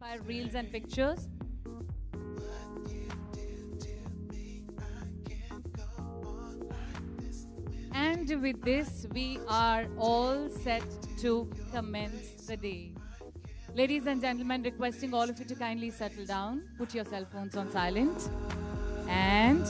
Fire reels and pictures. And with this, we are all set to commence the day. Ladies and gentlemen, requesting all of you to kindly settle down, put your cell phones on silent, and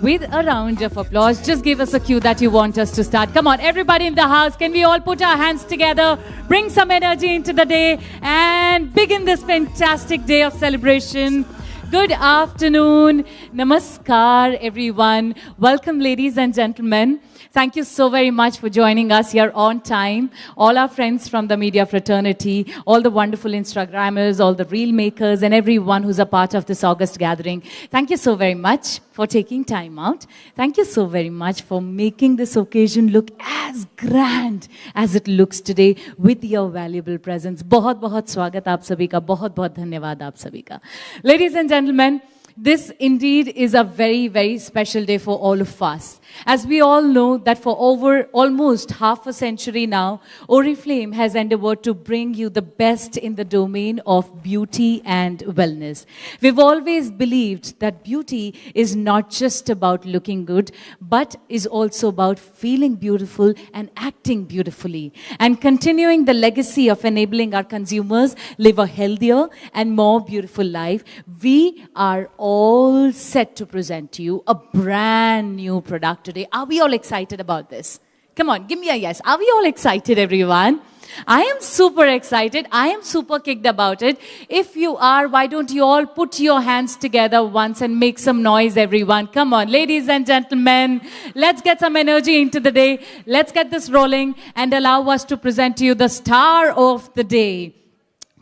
with a round of applause, just give us a cue that you want us to start. Come on, everybody in the house, can we all put our hands together, bring some energy into the day, and begin this fantastic day of celebration. Good afternoon. Namaskar, everyone. Welcome, ladies and gentlemen. Thank you so very much for joining us here on time. All our friends from the media fraternity, all the wonderful Instagrammers, all the reel makers, and everyone who's a part of this August gathering. Thank you so very much for taking time out. Thank you so very much for making this occasion look as grand as it looks today with your valuable presence. बहुत बहुत स्वागत आप सभी का, बहुत बहुत धन्यवाद आप सभी का. Ladies and gentlemen, this indeed is a very, very special day for all of us. As we all know that for over almost half a century now, Oriflame has endeavored to bring you the best in the domain of beauty and wellness. We've always believed that beauty is not just about looking good, but is also about feeling beautiful and acting beautifully, and continuing the legacy of enabling our consumers live a healthier and more beautiful life. We are all set to present to you a brand new product today. Are we all excited about this? Come on, give me a yes. Are we all excited, everyone? I am super excited. I am super kicked about it. If you are, why don't you all put your hands together once and make some noise, everyone? Come on, ladies and gentlemen, let's get some energy into the day. Let's get this rolling and allow us to present to you the star of the day.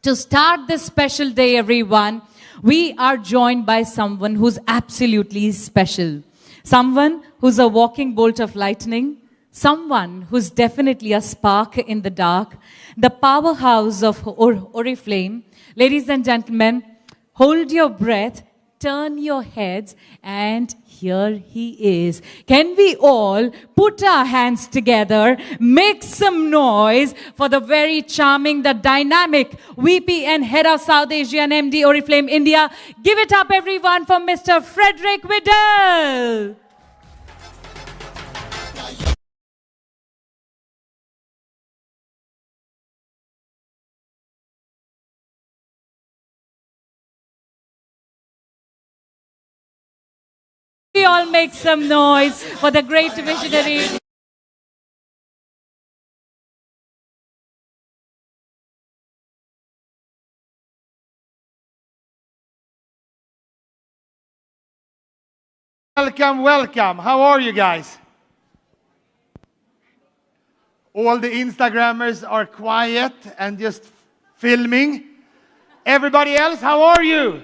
To start this special day, everyone, we are joined by someone who's absolutely special. Someone who's a walking bolt of lightning. Someone who's definitely a spark in the dark. The powerhouse of Oriflame. Ladies and gentlemen, hold your breath, turn your heads, and here he is. Can we all put our hands together, make some noise for the very charming, the dynamic VP and Head of South Asia and MD Oriflame India. Give it up, everyone, for Mr. Frederick Vidal. We all make some noise for the great visionary. Welcome, welcome. How are you guys? All the Instagrammers are quiet and just filming. Everybody else, how are you?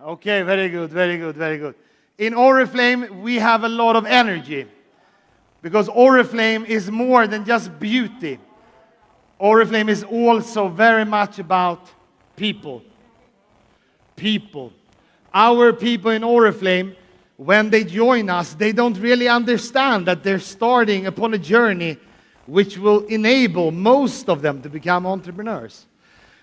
Okay, very good, very good, very good. In Oriflame, we have a lot of energy because Oriflame is more than just beauty. Oriflame is also very much about people. People. Our people in Oriflame, when they join us, they don't really understand that they're starting upon a journey which will enable most of them to become entrepreneurs.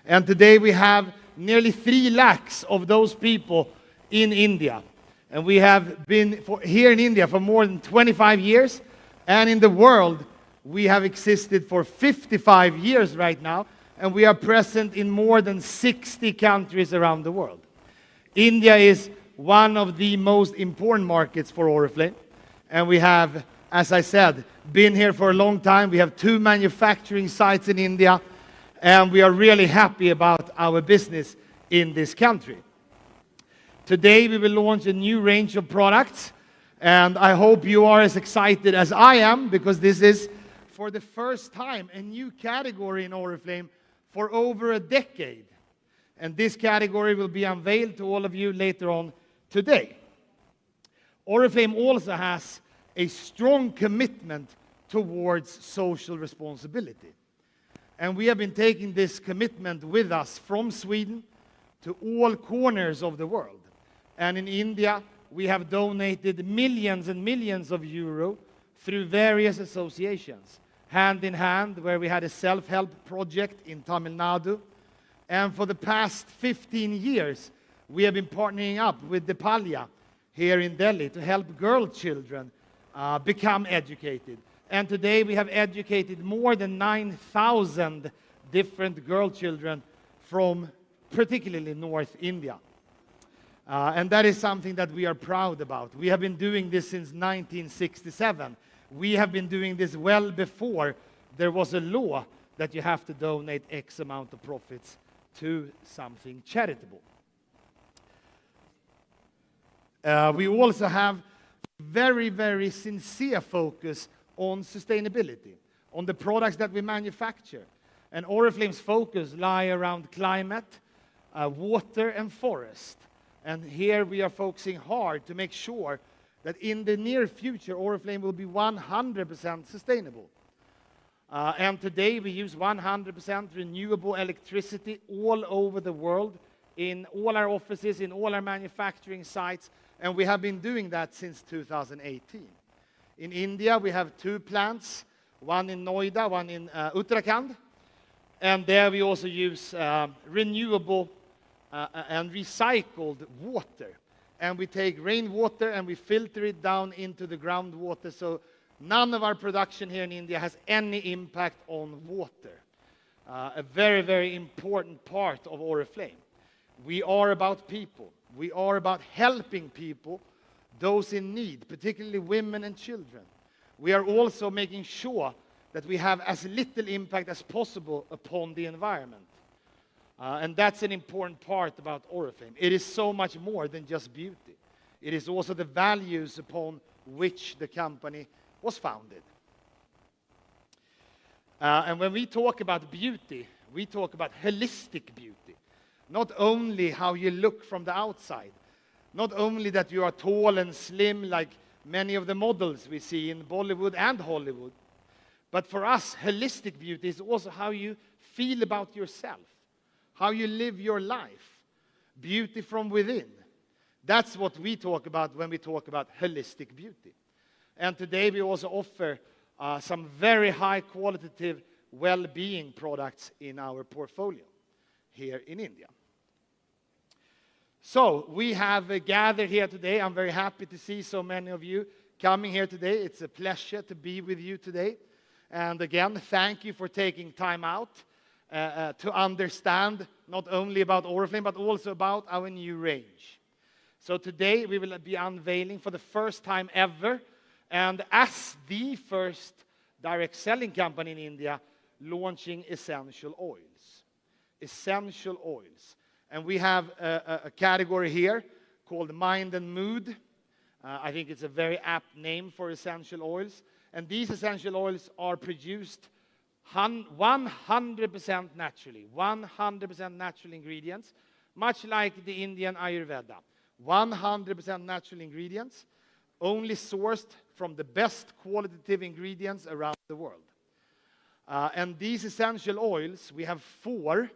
And today we have nearly 3 lakhs of those people in India. And we have been here in India for more than 25 years. And in the world, we have existed for 55 years right now. And we are present in more than 60 countries around the world. India is one of the most important markets for Oriflame. And we have, as I said, been here for a long time. We have 2 manufacturing sites in India. And we are really happy about our business in this country. Today we will launch a new range of products, and I hope you are as excited as I am, because this is, for the first time, a new category in Oriflame for over a decade. And this category will be unveiled to all of you later on today. Oriflame also has a strong commitment towards social responsibility. And we have been taking this commitment with us from Sweden to all corners of the world. And in India, we have donated millions and millions of euro through various associations. Hand in Hand, where we had a self-help project in Tamil Nadu, And for the past 15 years, we have been partnering up with Dipalya here in Delhi to help girl children become educated. And today we have educated more than 9,000 different girl children from particularly North India. And that is something that we are proud about. We have been doing this since 1967. We have been doing this well before there was a law that you have to donate X amount of profits to something charitable. We also have very, very sincere focus on sustainability, on the products that we manufacture. And Oriflame's focus lie around climate, water and forest. And here we are focusing hard to make sure that in the near future, Oriflame will be 100% sustainable. And today we use 100% renewable electricity all over the world, in all our offices, in all our manufacturing sites, and we have been doing that since 2018. In India, we have 2 plants, one in Noida, one in Uttarakhand, and there we also use renewable and recycled water. And we take rainwater and we filter it down into the groundwater, so none of our production here in India has any impact on water. A very, very important part of Oriflame. We are about people. We are about helping people, those in need, particularly women and children. We are also making sure that we have as little impact as possible upon the environment. And that's an important part about Oriflame. It is so much more than just beauty. It is also the values upon which the company was founded. And when we talk about beauty, we talk about holistic beauty. Not only how you look from the outside, not only that you are tall and slim like many of the models we see in Bollywood and Hollywood, but for us, holistic beauty is also how you feel about yourself, how you live your life, beauty from within. That's what we talk about when we talk about holistic beauty. And today we also offer some very high qualitative well-being products in our portfolio here in India. So we have gathered here today. I'm very happy to see so many of you coming here today. It's a pleasure to be with you today. And again, thank you for taking time out to understand not only about Oriflame, but also about our new range. So today we will be unveiling for the first time ever, and as the first direct selling company in India, launching essential oils. Essential oils. And we have a category here called Mind and Mood. I think it's a very apt name for essential oils. And these essential oils are produced 100% naturally. 100% natural ingredients, much like the Indian Ayurveda. 100% natural ingredients, only sourced from the best qualitative ingredients around the world. And these essential oils, we have 4.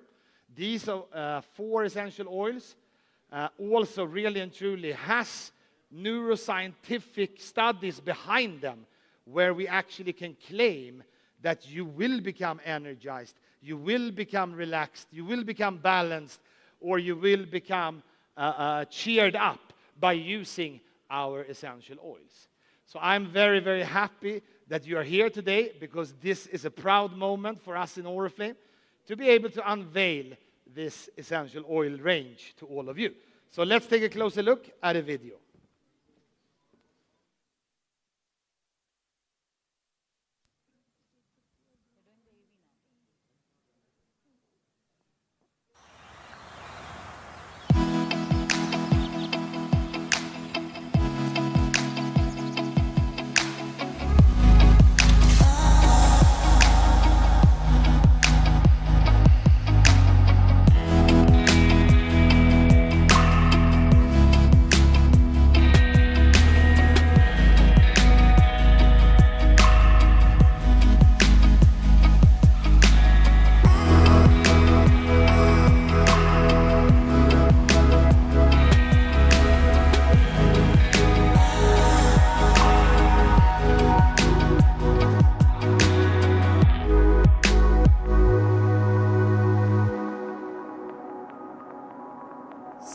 These 4 essential oils also really and truly has neuroscientific studies behind them, where we actually can claim that you will become energized, you will become relaxed, you will become balanced, or you will become cheered up by using our essential oils. So I'm very, very happy that you are here today, because this is a proud moment for us in Oriflame to be able to unveil this essential oil range to all of you. So let's take a closer look at a video.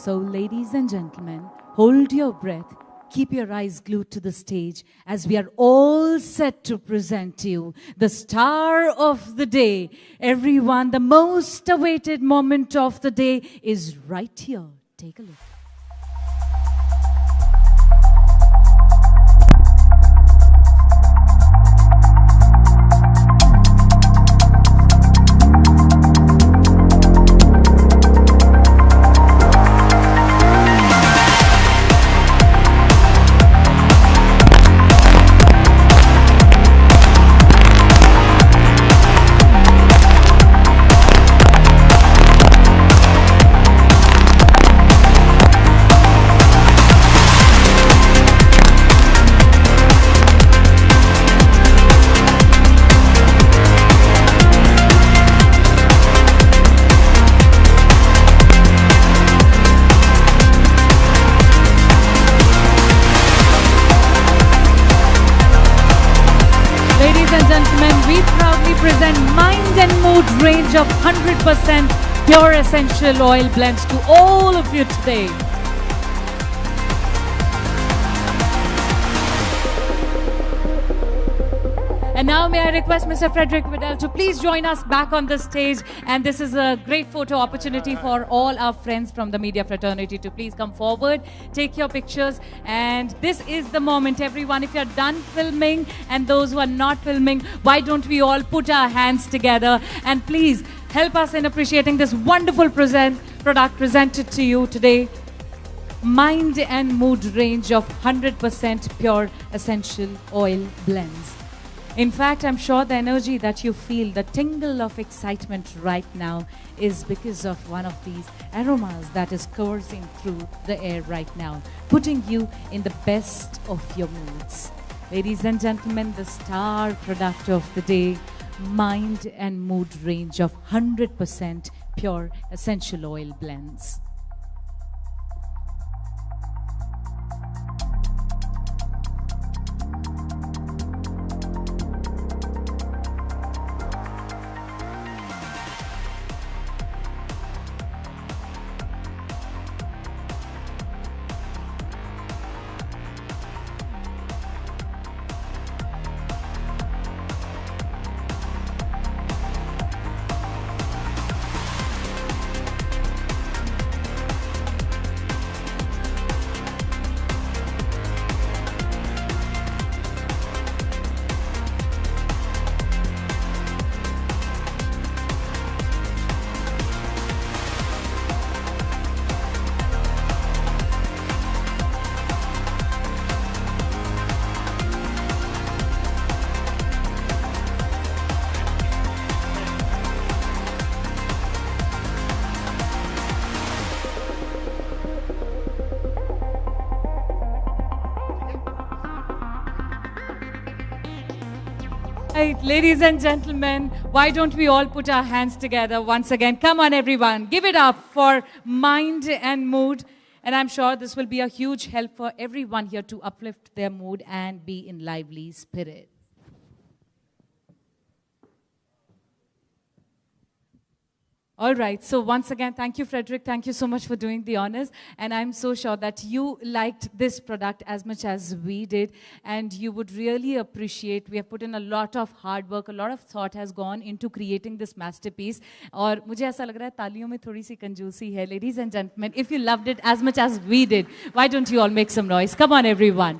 So, ladies and gentlemen, hold your breath. Keep your eyes glued to the stage as we are all set to present you the star of the day. Everyone, the most awaited moment of the day is right here. Take a look. We proudly present Mind and Mood range of 100% pure essential oil blends to all of you today. And now may I request Mr. Frederick Vidal to please join us back on the stage. And this is a great photo opportunity for all our friends from the media fraternity to please come forward, take your pictures. And this is the moment, everyone. If you're done filming and those who are not filming, why don't we all put our hands together and please help us in appreciating this wonderful product presented to you today. Mind and Mood range of 100% pure essential oil blends. In fact, I'm sure the energy that you feel, the tingle of excitement right now is because of one of these aromas that is coursing through the air right now, putting you in the best of your moods. Ladies and gentlemen, the star product of the day, Mind and Mood range of 100% pure essential oil blends. Right, ladies and gentlemen, why don't we all put our hands together once again? Come on, everyone. Give it up for Mind and Mood. And I'm sure this will be a huge help for everyone here to uplift their mood and be in lively spirit. All right, so once again, thank you, Frederick. Thank you so much for doing the honors. And I'm so sure that you liked this product as much as we did. And you would really appreciate, we have put in a lot of hard work, a lot of thought has gone into creating this masterpiece. और मुझे ऐसा लग रहा है तालियों में थोड़ी सी कंजूसी है. Ladies and gentlemen, if you loved it as much as we did, why don't you all make some noise? Come on, everyone.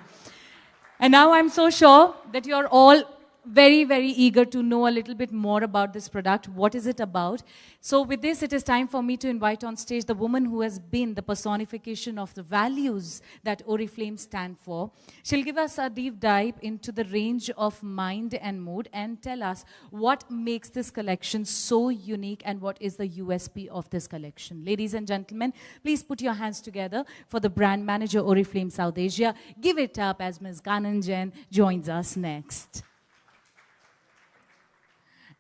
And now I'm so sure that you're all very, very eager to know a little bit more about this product. What is it about? So with this, it is time for me to invite on stage the woman who has been the personification of the values that Oriflame stand for. She'll give us a deep dive into the range of Mind and Mood and tell us what makes this collection so unique and what is the USP of this collection. Ladies and gentlemen, please put your hands together for the brand manager Oriflame South Asia. Give it up as Ms. Kanan Jain joins us next.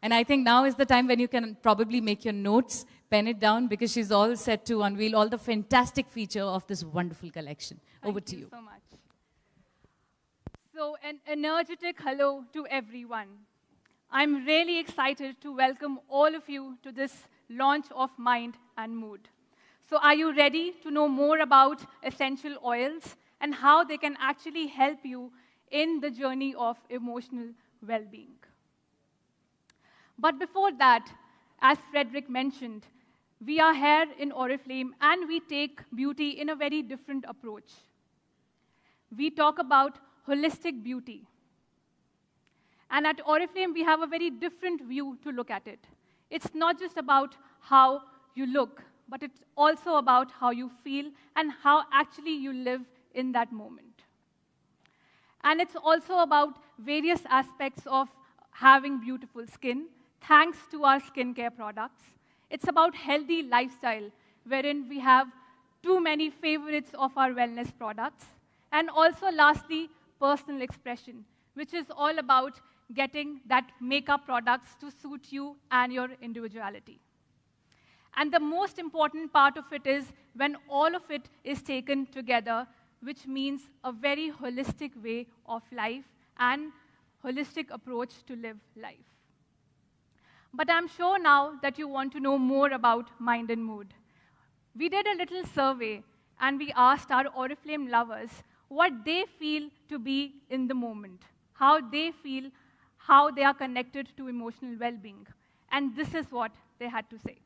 And I think now is the time when you can probably make your notes, pen it down, because she's all set to unveil all the fantastic feature of this wonderful collection. Over to you. Thank you so much. So an energetic hello to everyone. I'm really excited to welcome all of you to this launch of Mind and Mood. So are you ready to know more about essential oils and how they can actually help you in the journey of emotional well-being? But before that, as Frederick mentioned, we are here in Oriflame and we take beauty in a very different approach. We talk about holistic beauty. And at Oriflame, we have a very different view to look at it. It's not just about how you look, but it's also about how you feel and how actually you live in that moment. And it's also about various aspects of having beautiful skin, thanks to our skincare products. It's about healthy lifestyle, wherein we have too many favorites of our wellness products. And also, lastly, personal expression, which is all about getting that makeup products to suit you and your individuality. And the most important part of it is when all of it is taken together, which means a very holistic way of life and holistic approach to live life. But I'm sure now that you want to know more about mind and mood. We did a little survey and we asked our Oriflame lovers what they feel to be in the moment, how they feel, how they are connected to emotional well-being. And this is what they had to say.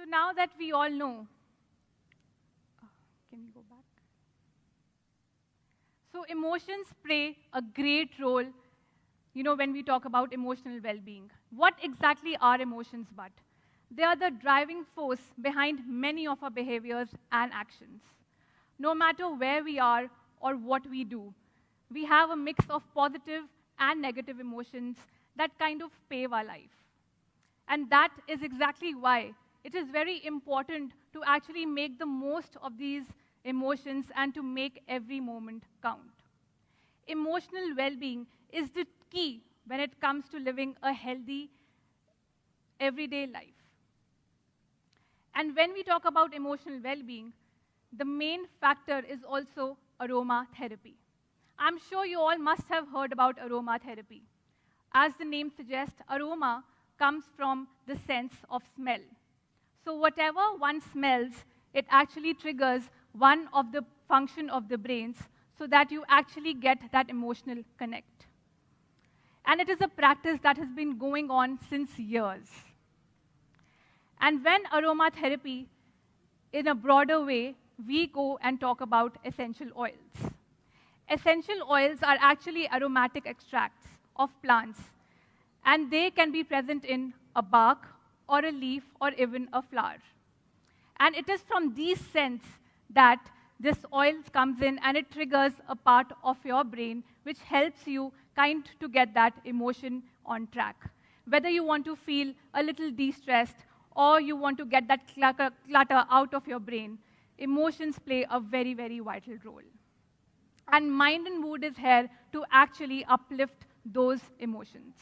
So now that we all know, can we go back? So emotions play a great role, when we talk about emotional well-being. What exactly are emotions but? They are the driving force behind many of our behaviors and actions. No matter where we are or what we do, we have a mix of positive and negative emotions that kind of pave our life. And that is exactly why it is very important to actually make the most of these emotions and to make every moment count. Emotional well-being is the key when it comes to living a healthy, everyday life. And when we talk about emotional well-being, the main factor is also aromatherapy. I'm sure you all must have heard about aromatherapy. As the name suggests, aroma comes from the sense of smell. So whatever one smells, it actually triggers one of the function of the brains so that you actually get that emotional connect. And it is a practice that has been going on since years. And when aromatherapy, in a broader way, we go and talk about essential oils. Essential oils are actually aromatic extracts of plants, and they can be present in a bark, or a leaf, or even a flower. And it is from these scents that this oil comes in and it triggers a part of your brain which helps you to get that emotion on track. Whether you want to feel a little de-stressed or you want to get that clutter out of your brain, emotions play a very, very vital role. And mind and mood is here to actually uplift those emotions.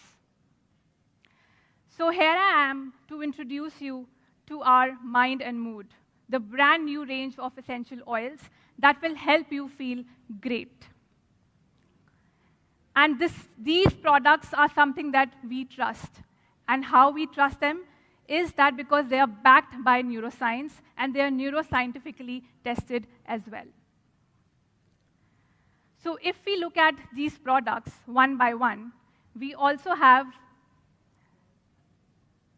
So here I am to introduce you to our Mind and Mood, the brand new range of essential oils that will help you feel great. And these products are something that we trust. And how we trust them is that because they are backed by neuroscience and they are neuroscientifically tested as well. So if we look at these products one by one, we also have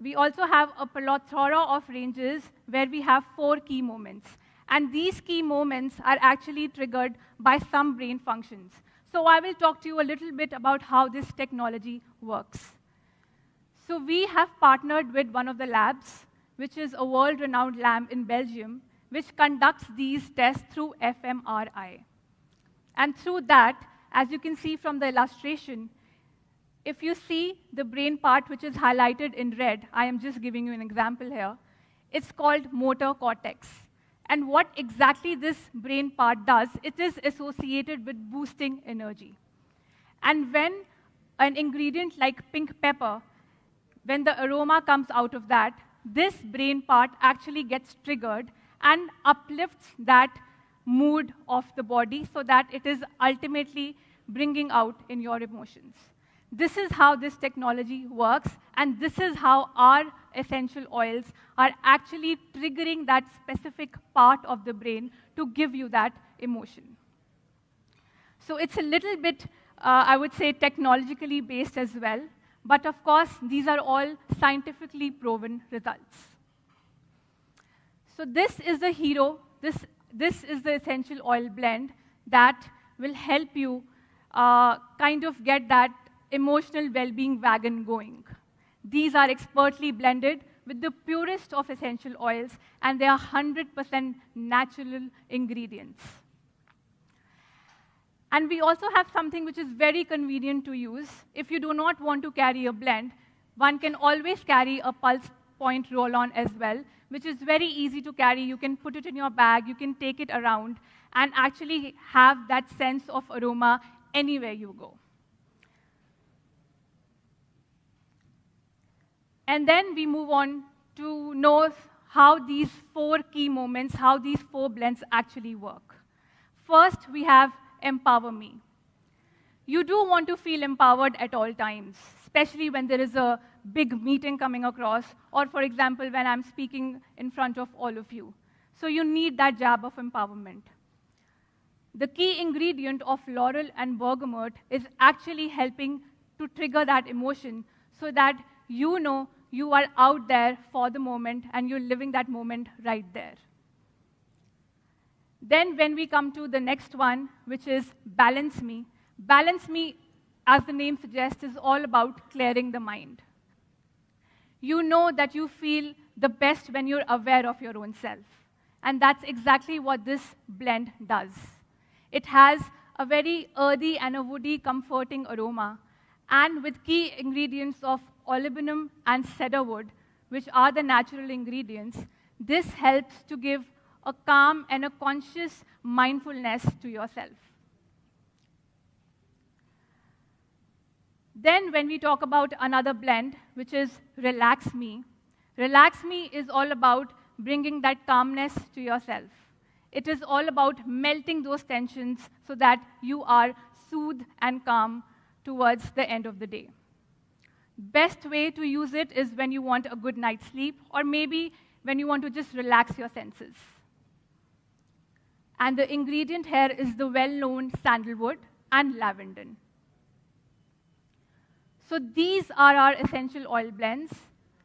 a plethora of ranges where we have 4 key moments. And these key moments are actually triggered by some brain functions. So I will talk to you a little bit about how this technology works. So we have partnered with one of the labs, which is a world-renowned lab in Belgium, which conducts these tests through fMRI. And through that, as you can see from the illustration, if you see the brain part which is highlighted in red, I am just giving you an example here, it's called motor cortex. And what exactly this brain part does, it is associated with boosting energy. And when an ingredient like pink pepper, when the aroma comes out of that, this brain part actually gets triggered and uplifts that mood of the body so that it is ultimately bringing out in your emotions. This is how this technology works, and this is how our essential oils are actually triggering that specific part of the brain to give you that emotion. So it's a little bit, I would say, technologically based as well, but of course, these are all scientifically proven results. So this is the hero, this is the essential oil blend that will help you kind of get that emotional well-being wagon going. These are expertly blended with the purest of essential oils, and they are 100% natural ingredients. And we also have something which is very convenient to use. If you do not want to carry a blend, one can always carry a pulse point roll-on as well, which is very easy to carry. You can put it in your bag, you can take it around, and actually have that sense of aroma anywhere you go. And then we move on to know how these 4 key moments, how these 4 blends actually work. First, we have Empower Me. You do want to feel empowered at all times, especially when there is a big meeting coming across, or for example, when I'm speaking in front of all of you. So you need that jab of empowerment. The key ingredient of laurel and bergamot is actually helping to trigger that emotion so that you know you are out there for the moment and you're living that moment right there. Then when we come to the next one, which is Balance Me, as the name suggests, is all about clearing the mind. You know that you feel the best when you're aware of your own self. And that's exactly what this blend does. It has a very earthy and a woody, comforting aroma, and with key ingredients of olibanum and cedarwood, which are the natural ingredients, this helps to give a calm and a conscious mindfulness to yourself. Then when we talk about another blend, which is Relax Me is all about bringing that calmness to yourself. It is all about melting those tensions so that you are soothed and calm towards the end of the day. Best way to use it is when you want a good night's sleep, or maybe when you want to just relax your senses. And the ingredient here is the well-known sandalwood and lavender. So these are our essential oil blends.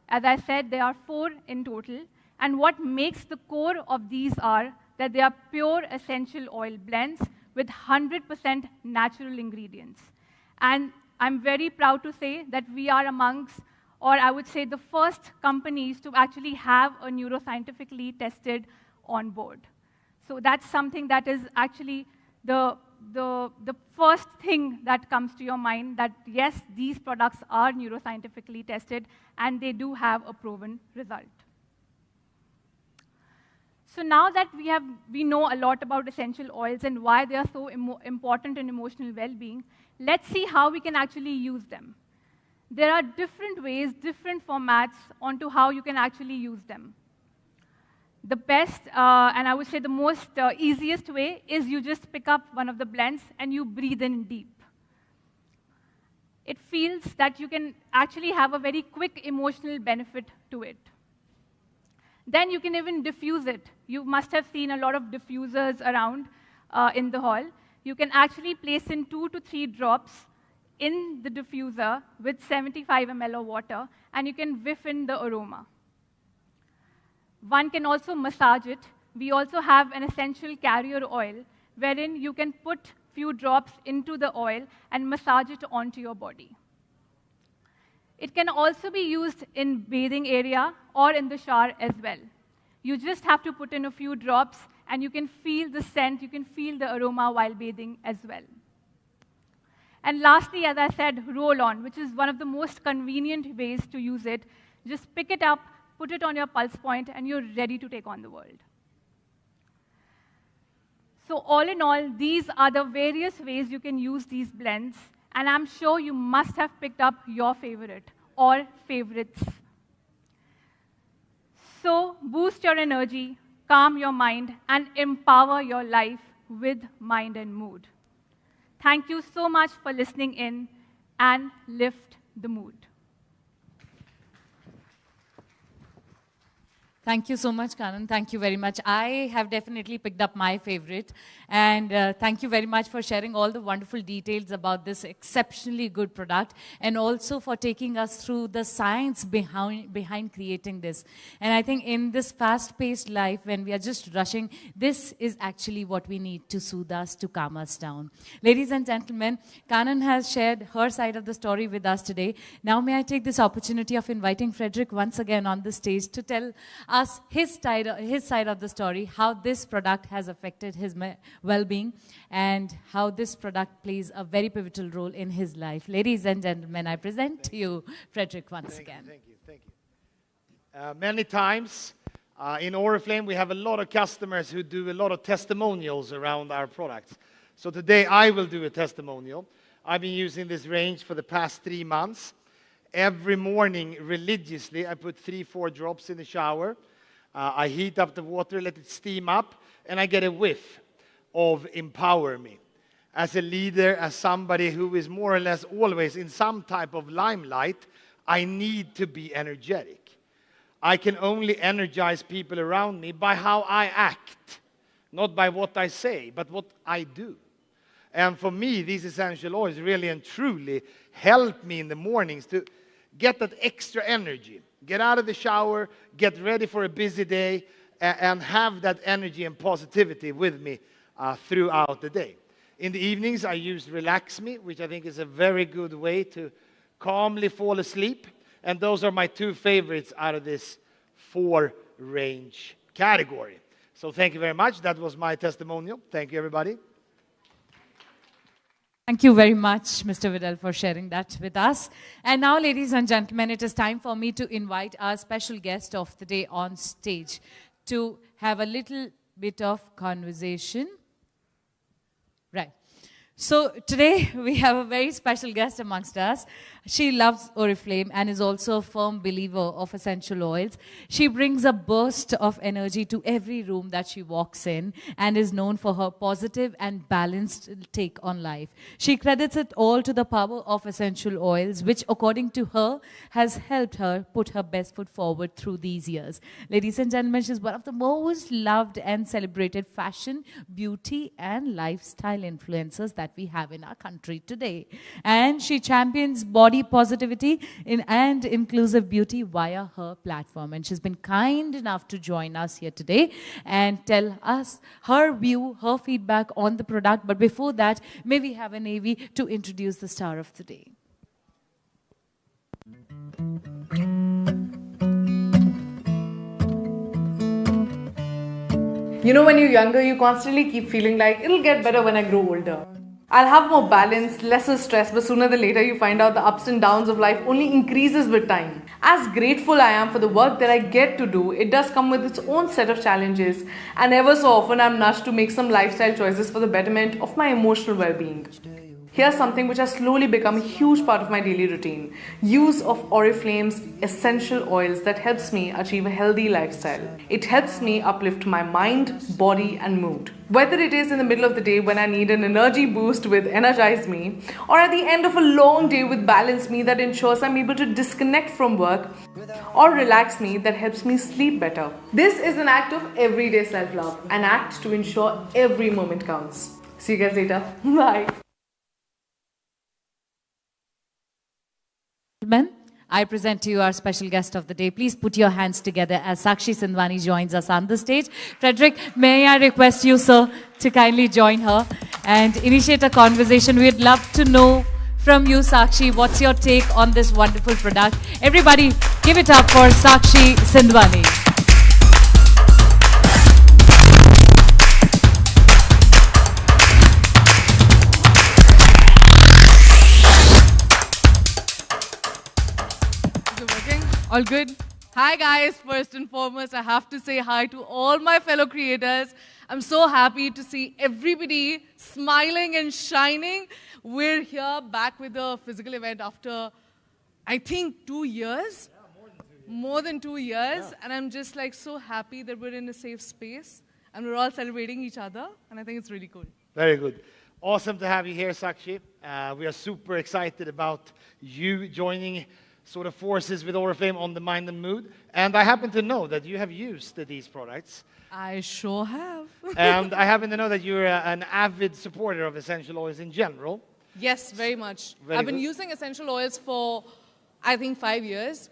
As I said, there are 4 in total. And what makes the core of these are that they are pure essential oil blends with 100% natural ingredients. And I'm very proud to say that we are amongst, or I would say, the first companies to actually have a neuroscientifically tested on board. So that's something that is actually the first thing that comes to your mind, that yes, these products are neuroscientifically tested and they do have a proven result. So now that we know a lot about essential oils and why they are so important in emotional well-being, let's see how we can actually use them. There are different ways, different formats onto how you can actually use them. The best, and I would say the most easiest way, is you just pick up one of the blends and you breathe in deep. It feels that you can actually have a very quick emotional benefit to it. Then you can even diffuse it. You must have seen a lot of diffusers around in the hall. You can actually place in 2 to 3 drops in the diffuser with 75 ml of water, and you can whiff in the aroma. One can also massage it. We also have an essential carrier oil, wherein you can put few drops into the oil and massage it onto your body. It can also be used in bathing area or in the shower as well. You just have to put in a few drops and you can feel the scent, you can feel the aroma while bathing as well. And lastly, as I said, roll on, which is one of the most convenient ways to use it. Just pick it up, put it on your pulse point, and you're ready to take on the world. So all in all, these are the various ways you can use these blends, and I'm sure you must have picked up your favorite or favorites. So boost your energy, calm your mind, and empower your life with mind and mood. Thank you so much for listening in, and lift the mood. Thank you so much, Karan. Thank you very much. I have definitely picked up my favorite. And thank you very much for sharing all the wonderful details about this exceptionally good product, and also for taking us through the science behind creating this. And I think in this fast-paced life, when we are just rushing, this is actually what we need to soothe us, to calm us down. Ladies and gentlemen, Karan has shared her side of the story with us today. Now may I take this opportunity of inviting Frederick once again on the stage to tell us his side of the story, how this product has affected his well-being, and how this product plays a very pivotal role in his life. Ladies and gentlemen, I present to you Frederick once again. Thank you. Many times in Oriflame, we have a lot of customers who do a lot of testimonials around our products. So today I will do a testimonial. I've been using this range for the past 3 months. Every morning, religiously, I put 3-4 drops in the shower. I heat up the water, let it steam up, and I get a whiff of Empower Me. As a leader, as somebody who is more or less always in some type of limelight, I need to be energetic. I can only energize people around me by how I act, not by what I say, but what I do. And for me, these essential oils really and truly help me in the mornings to get that extra energy. Get out of the shower, get ready for a busy day, and have that energy and positivity with me throughout the day. In the evenings, I use Relax Me, which I think is a very good way to calmly fall asleep. And those are my 2 favorites out of this 4-range category. So thank you very much. That was my testimonial. Thank you, everybody. Thank you very much, Mr. Vidal, for sharing that with us. And now, ladies and gentlemen, it is time for me to invite our special guest of the day on stage to have a little bit of conversation. Right. So today we have a very special guest amongst us. She loves Oriflame and is also a firm believer of essential oils. She brings a burst of energy to every room that she walks in and is known for her positive and balanced take on life. She credits it all to the power of essential oils, which according to her has helped her put her best foot forward through these years. Ladies and gentlemen, she's one of the most loved and celebrated fashion, beauty and lifestyle influencers that we have in our country today. And she champions body positivity and inclusive beauty via her platform. And she's been kind enough to join us here today and tell us her view, her feedback on the product. But before that, may we have an AV to introduce the star of the day. You know, when you're younger, you constantly keep feeling like it'll get better when I grow older. I'll have more balance, lesser stress, but sooner than later you find out the ups and downs of life only increases with time. As grateful I am for the work that I get to do, it does come with its own set of challenges, and ever so often I'm nudged to make some lifestyle choices for the betterment of my emotional well-being. Here's something which has slowly become a huge part of my daily routine. Use of Oriflame's essential oils that helps me achieve a healthy lifestyle. It helps me uplift my mind, body and mood. Whether it is in the middle of the day when I need an energy boost with Energize Me, or at the end of a long day with Balance Me that ensures I'm able to disconnect from work, or Relax Me that helps me sleep better. This is an act of everyday self-love, an act to ensure every moment counts. See you guys later. Bye. I present to you our special guest of the day. Please put your hands together as Sakshi Sindwani joins us on the stage. Frederick, may I request you, sir, to kindly join her. and initiate a conversation. We'd love to know from you, Sakshi, what's your take on this wonderful product? Everybody, give it up for Sakshi Sindwani. Is it working? All good? Hi guys, first and foremost, I have to say hi to all my fellow creators. I'm so happy to see everybody smiling and shining. We're here back with a physical event after, I think, 2 years. More than 2 years. Yeah. And I'm just like so happy that we're in a safe space and we're all celebrating each other. And I think it's really cool. Very good. Awesome to have you here, Sakshi. We are super excited about you joining sort of forces with Oriflame on the Mind and Mood. And I happen to know that you have used these products. I sure have. And I happen to know that you're an avid supporter of essential oils in general. Yes, very much. I've been using essential oils for, I think, 5 years.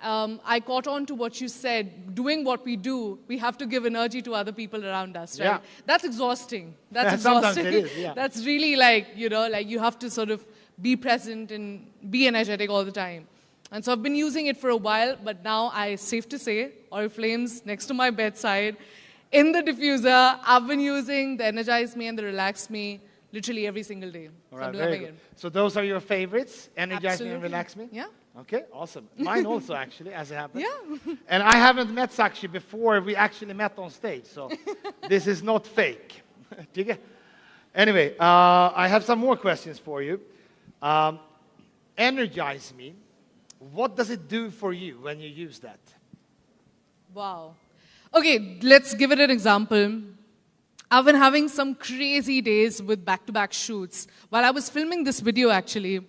I caught on to what you said. Doing what we do, we have to give energy to other people around us, right? Yeah. That's exhausting. That's exhausting. Sometimes it is, yeah. That's really like, you know, like you have to sort of be present and be energetic all the time. And so I've been using it for a while, but now safe to say, Oriflame's next to my bedside. In the diffuser, I've been using the Energize Me and the Relax Me literally every single day. All so right, I'm very loving good. it. So those are your favorites, Energize Absolutely. Me and Relax Me? Yeah. Okay, awesome. Mine also, actually, as it happens. Yeah. And I haven't met Sakshi before we actually met on stage, so this is not fake. Anyway, I have some more questions for you. Energize Me. What does it do for you when you use that? Wow. Okay, let's give it an example. I've been having some crazy days with back-to-back shoots. While I was filming this video, actually,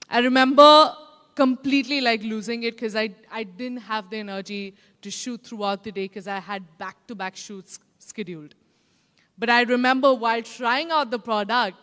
I remember completely like losing it because I didn't have the energy to shoot throughout the day because I had back-to-back shoots scheduled. But I remember while trying out the product,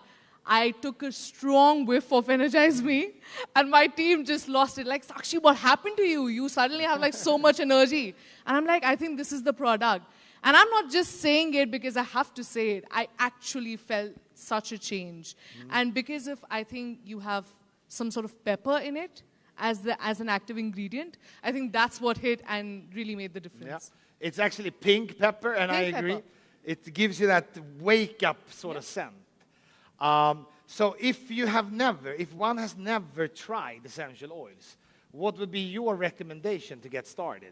I took a strong whiff of Energize Me, and my team just lost it. Like, Sakshi, what happened to you? You suddenly have like so much energy. And I'm like, I think this is the product. And I'm not just saying it because I have to say it. I actually felt such a change. And because of, I think you have some sort of pepper in it as an active ingredient, I think that's what hit and really made the difference. Yeah. It's actually pink pepper, and Pink I agree. pepper. It gives you that wake-up sort of scent. So if one has never tried essential oils, what would be your recommendation to get started?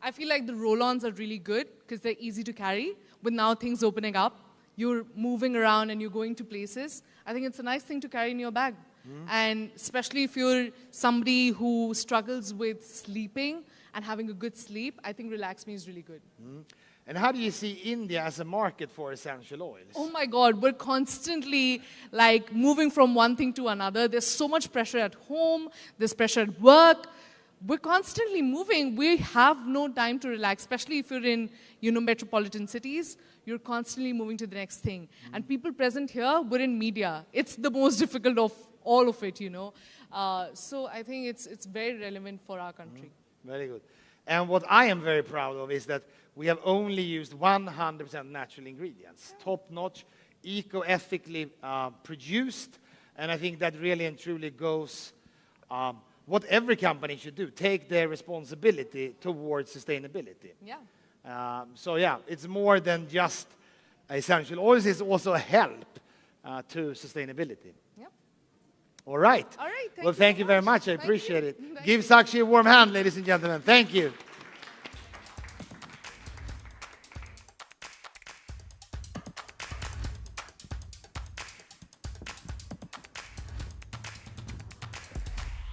I feel like the roll-ons are really good because they're easy to carry. With now things opening up, you're moving around and you're going to places. I think it's a nice thing to carry in your bag. And especially if you're somebody who struggles with sleeping and having a good sleep, I think Relax Me is really good. And how do you see India as a market for essential oils? Oh my God, we're constantly like moving from one thing to another. There's so much pressure at home, there's pressure at work. We're constantly moving. We have no time to relax, especially if you're in, metropolitan cities. You're constantly moving to the next thing. And people present here, we're in media. It's the most difficult of all of it, So I think it's very relevant for our country. Very good. And what I am very proud of is that we have only used 100% natural ingredients, top-notch, eco-ethically produced, and I think that really and truly goes what every company should do, take their responsibility towards sustainability. Yeah. So yeah, it's more than just essential oils, it's also a help to sustainability. Yep. All right. All right, Well, thank you very much. I Thank appreciate you. it. Thank Give you. Sakshi a warm hand, ladies and gentlemen. Thank you.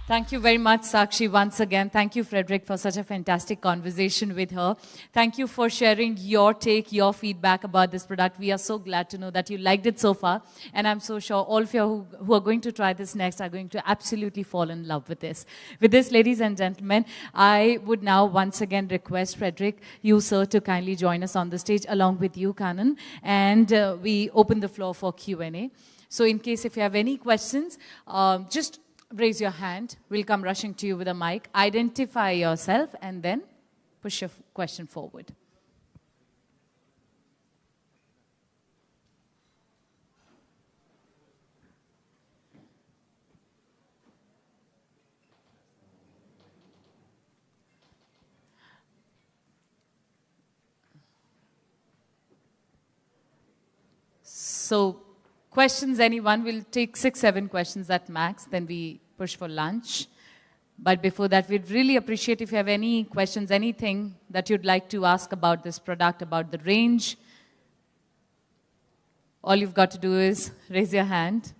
Thank you very much, Sakshi, once again. Thank you, Frederick, for such a fantastic conversation with her. Thank you for sharing your take, your feedback about this product. We are so glad to know that you liked it so far. And I'm so sure all of you who are going to try this next are going to absolutely fall in love with this. With this, ladies and gentlemen, I would now once again request Frederick, you, sir, to kindly join us on the stage along with you, Kanan. And we open the floor for Q&A. So in case if you have any questions, just raise your hand. We'll come rushing to you with a mic. Identify yourself and then push your question forward. So questions, anyone? We'll take 6, 7 questions at max, then we push for lunch. But before that, we'd really appreciate if you have any questions, anything that you'd like to ask about this product, about the range. All you've got to do is raise your hand,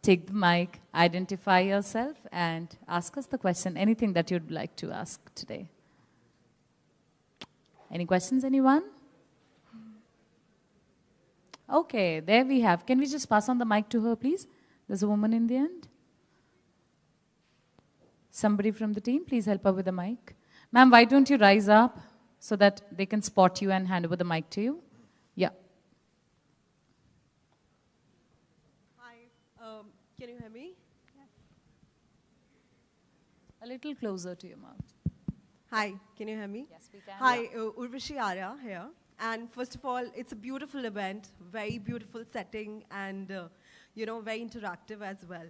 take the mic, identify yourself, and ask us the question, anything that you'd like to ask today. Any questions, anyone? Okay, there we have. Can we just pass on the mic to her, please? There's a woman in the end. Somebody from the team, please help her with the mic. Ma'am, why don't you rise up so that they can spot you and hand over the mic to you? Yeah. Hi, can you hear me? Yes. A little closer to your mouth. Hi, can you hear me? Yes, we can. Hi, Urvashi Arya here. And first of all, it's a beautiful event, very beautiful setting, and very interactive as well.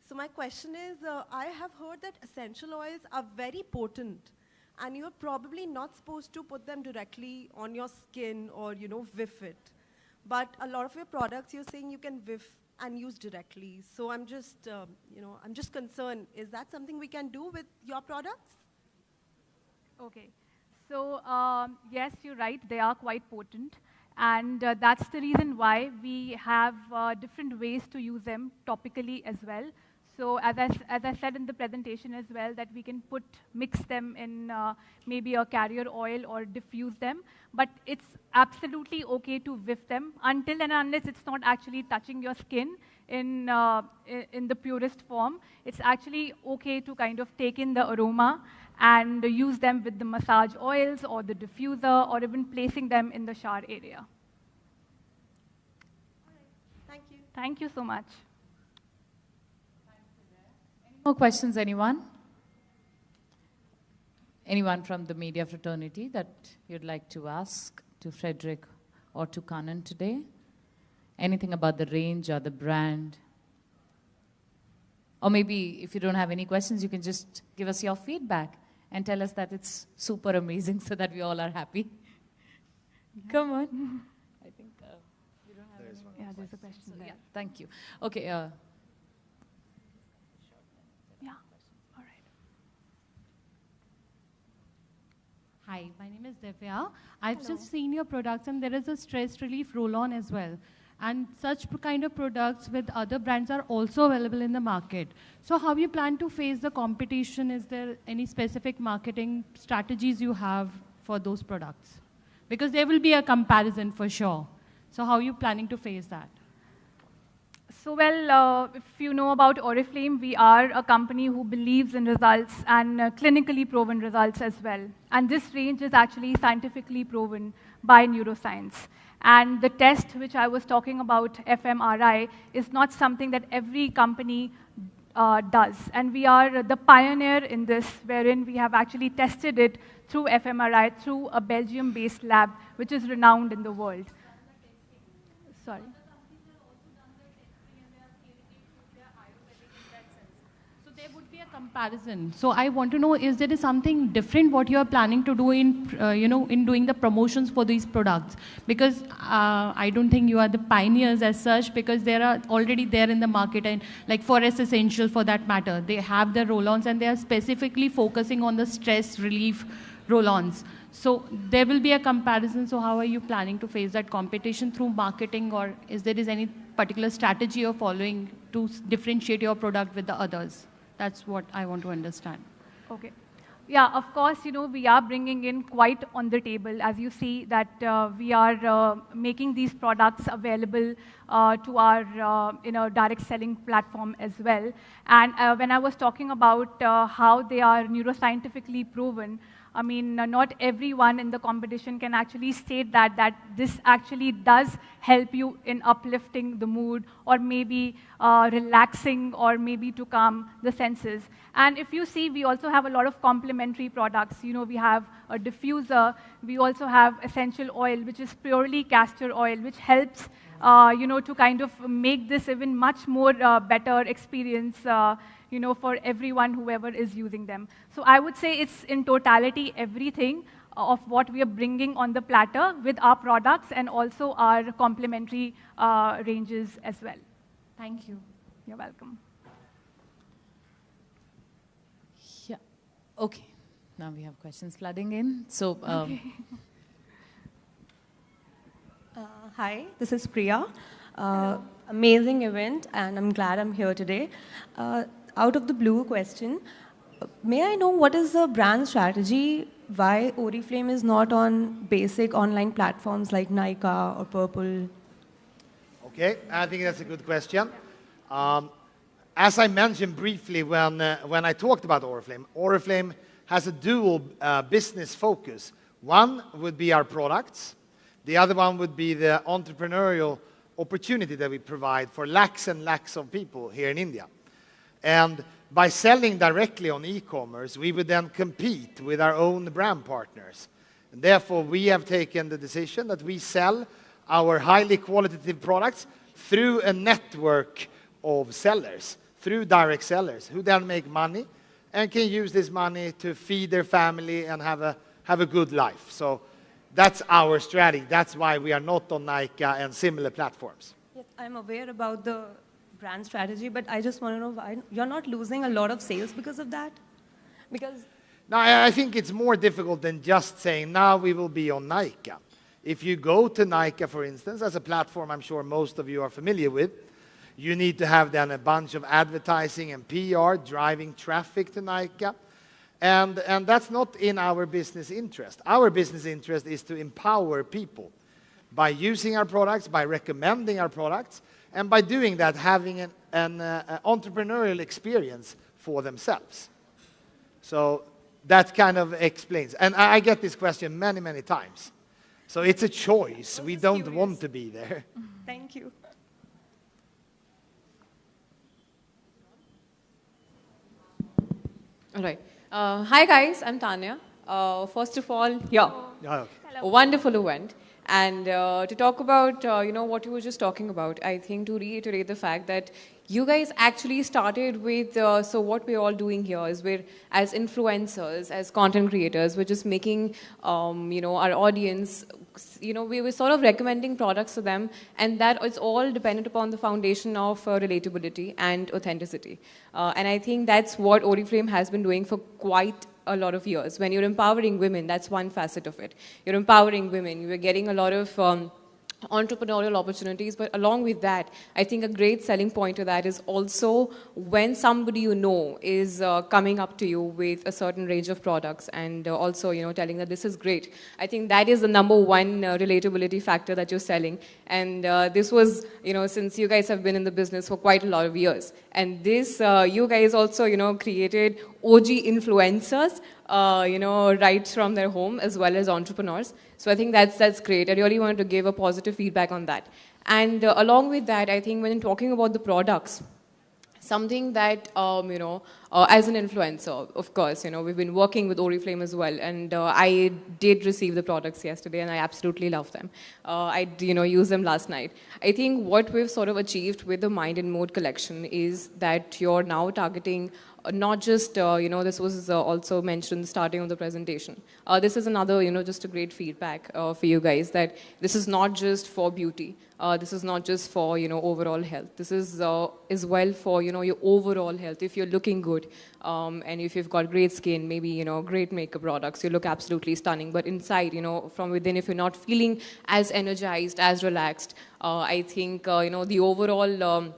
So my question is, I have heard that essential oils are very potent, and you're probably not supposed to put them directly on your skin or, whiff it. But a lot of your products, you're saying you can whiff and use directly. So I'm just, I'm just concerned, is that something we can do with your products? Okay. So, yes, you're right. They are quite potent. And that's the reason why we have different ways to use them topically as well. So as I said in the presentation as well, that we can mix them in maybe a carrier oil or diffuse them. But it's absolutely okay to whiff them until and unless it's not actually touching your skin in the purest form. It's actually okay to kind of take in the aroma and use them with the massage oils or the diffuser or even placing them in the shower area. All right. Thank you. Thank you so much. Any more questions, anyone? Anyone from the media fraternity that you'd like to ask to Frederick or to Kanan today? Anything about the range or the brand? Or maybe if you don't have any questions, you can just give us your feedback and tell us that it's super amazing so that we all are happy. Yeah. Come on. I think you don't have any. Yeah, there's a question So, there. yeah, thank you. Okay. Yeah. All right. Hi, my name is Divya. I've just seen your products and there is a stress relief roll-on as well. And such kind of products with other brands are also available in the market. So how you plan to face the competition? Is there any specific marketing strategies you have for those products? Because there will be a comparison for sure. So how are you planning to face that? So, well, if you know about Oriflame, we are a company who believes in results and clinically proven results as well. And this range is actually scientifically proven by neuroscience. And the test which I was talking about, fMRI, is not something that every company does. And we are the pioneer in this, wherein we have actually tested it through fMRI, through a Belgium-based lab, which is renowned in the world. Sorry. There would be a comparison. So I want to know, is there something different what you are planning to do in, in doing the promotions for these products? Because I don't think you are the pioneers as such, because they are already there in the market, and like Forest Essential for that matter, they have the roll-ons and they are specifically focusing on the stress relief roll-ons. So there will be a comparison. So how are you planning to face that competition through marketing, or is there any particular strategy you're following to differentiate your product with the others? That's what I want to understand. Okay. Yeah, of course, we are bringing in quite on the table. As you see that we are making these products available to our direct selling platform as well. And when I was talking about how they are neuroscientifically proven, I mean, not everyone in the competition can actually state that this actually does help you in uplifting the mood, or maybe relaxing, or maybe to calm the senses. And if you see, we also have a lot of complementary products. We have a diffuser. We also have essential oil, which is purely castor oil, which helps to kind of make this even much more better experience, for everyone, whoever is using them. So I would say it's in totality everything. of what we are bringing on the platter with our products and also our complementary ranges as well. Thank you. You're welcome. Yeah. Okay. Now we have questions flooding in. So, Hi, this is Priya. Amazing event, and I'm glad I'm here today. Out of the blue question, may I know what is the brand strategy? Why Oriflame is not on basic online platforms like Nykaa or Purple? Okay, I think that's a good question. As I mentioned briefly when I talked about Oriflame, Oriflame has a dual business focus. One would be our products. The other one would be the entrepreneurial opportunity that we provide for lakhs and lakhs of people here in India. And by selling directly on e-commerce, we would then compete with our own brand partners. And therefore, we have taken the decision that we sell our highly qualitative products through a network of sellers, through direct sellers, who then make money and can use this money to feed their family and have a good life. So that's our strategy. That's why we are not on Nykaa and similar platforms. Yes, I'm aware about the brand strategy, but I just want to know why you're not losing a lot of sales because of that? Because now, I think it's more difficult than just saying, now we will be on Nykaa. If you go to Nykaa, for instance, as a platform I'm sure most of you are familiar with, you need to have then a bunch of advertising and PR driving traffic to Nykaa. And that's not in our business interest. Our business interest is to empower people by using our products, by recommending our products, and by doing that, having an entrepreneurial experience for themselves. So that kind of explains. And I get this question many, many times. So it's a choice. We don't want to be there. thank you. All right. Hi guys, I'm Tanya. First of all, yeah, Yeah, okay. a wonderful event. And to talk about, what you were just talking about, I think to reiterate the fact that you guys actually started with, so what we're all doing here is we're, as influencers, as content creators, we're just making, our audience, we were sort of recommending products to them, and that is all dependent upon the foundation of relatability and authenticity. And I think that's what Oriflame has been doing for quite a lot of years. When you're empowering women, that's one facet of it. You're empowering women. You're getting a lot of entrepreneurial opportunities, but along with that, I think a great selling point to that is also when somebody you know is coming up to you with a certain range of products and also, telling that this is great. I think that is the number one relatability factor that you're selling. And this was, since you guys have been in the business for quite a lot of years. And this, you guys also, created OG influencers, right from their home as well as entrepreneurs. So I think that's great. I really wanted to give a positive feedback on that. And along with that, I think when talking about the products, something that, as an influencer, of course, we've been working with Oriflame as well. And I did receive the products yesterday and I absolutely love them. I, used them last night. I think what we've sort of achieved with the Mind and Mode collection is that you're now targeting not just, this was also mentioned in the starting of the presentation. This is another, just a great feedback for you guys that this is not just for beauty. This is not just for, overall health. This is as well for, your overall health. If you're looking good and if you've got great skin, maybe, great makeup products, you look absolutely stunning. But inside, from within, if you're not feeling as energized, as relaxed, I think, the overall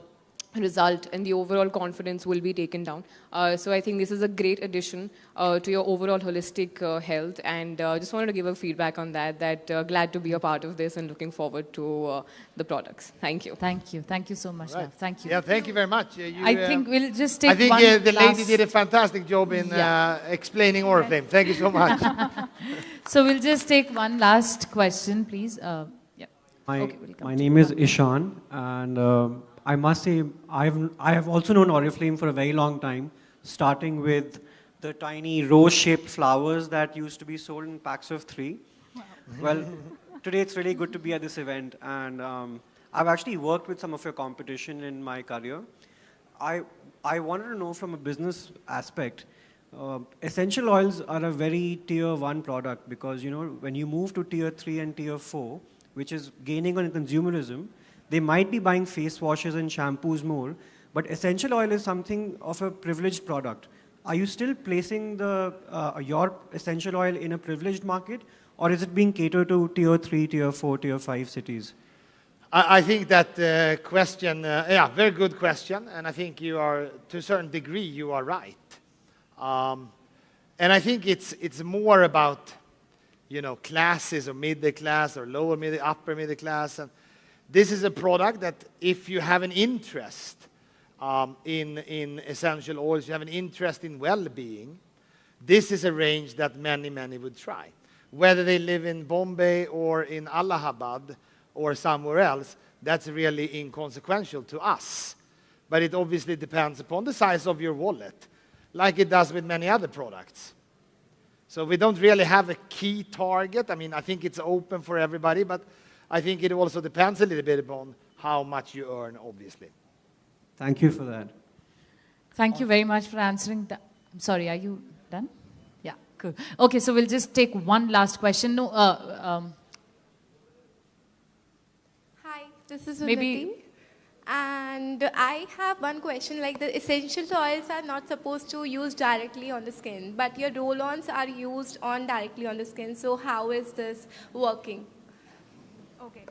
result and the overall confidence will be taken down. So I think this is a great addition to your overall holistic health, and just wanted to give a feedback on that glad to be a part of this and looking forward to the products. Thank you. thank you. Thank you so much, Right. Love. Thank you. Yeah, thank you very much. I think we'll just take I think one the lady last- did a fantastic job in explaining Oriflame. Thank you so much. So we'll just take one last question, please. Yeah. Okay, we'll come My to name you. is Ishan, and I must say I have also known Oriflame for a very long time, starting with the tiny rose-shaped flowers that used to be sold in packs of 3. Well, today it's really good to be at this event, and I've actually worked with some of your competition in my career. I wanted to know from a business aspect, essential oils are a very tier 1 product because, when you move to tier 3 and tier 4, which is gaining on consumerism, they might be buying face washes and shampoos more, but essential oil is something of a privileged product. Are you still placing your essential oil in a privileged market, or is it being catered to tier 3, tier 4, tier 5 cities? I think that question, very good question, and I think you are, to a certain degree, you are right. And I think it's more about, classes or middle class or lower middle, upper middle class. And this is a product that if you have an interest in essential oils, you have an interest in well-being, this is a range that many, many would try. Whether they live in Bombay or in Allahabad or somewhere else, that's really inconsequential to us. But it obviously depends upon the size of your wallet, like it does with many other products. So we don't really have a key target. I mean, I think it's open for everybody, but I think it also depends a little bit upon how much you earn, obviously. Thank you for that. Thank you very much for answering that. I'm sorry, are you done? Yeah, cool. Okay, so we'll just take one last question. No, Hi, this is Unnati. Maybe- And I have one question, like the essential oils are not supposed to use directly on the skin, but your roll-ons are used directly on the skin. So how is this working? Okay.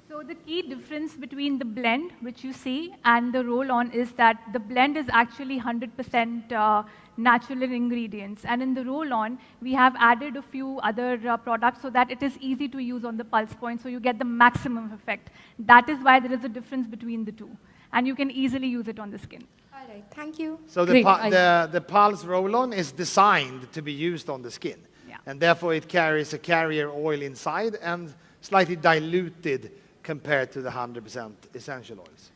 So the key difference between the blend, which you see, and the roll-on is that the blend is actually 100% natural ingredients. And in the roll-on, we have added a few other products so that it is easy to use on the pulse point, so you get the maximum effect. That is why there is a difference between the two. And you can easily use it on the skin. All right, thank you. So the Pulse roll-on is designed to be used on the skin. Yeah. And therefore it carries a carrier oil inside and slightly diluted compared to the 100% essential oils.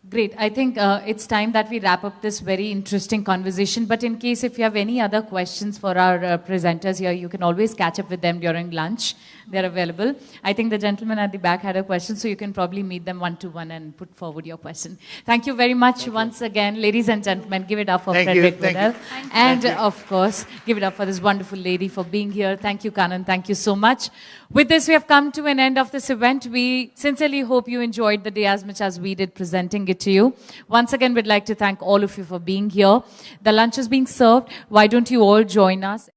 Great. I think it's time that we wrap up this very interesting conversation. But in case if you have any other questions for our presenters here, you can always catch up with them during lunch. They're available. I think the gentleman at the back had a question, so you can probably meet them one-to-one and put forward your question. Thank you very much once again. Ladies and gentlemen, give it up for Frederick Liddell. And of course, give it up for this wonderful lady for being here. Thank you, Kanan. Thank you so much. With this, we have come to an end of this event. We sincerely hope you enjoyed the day as much as we did presenting it to you. Once again, we'd like to thank all of you for being here. The lunch is being served. Why don't you all join us?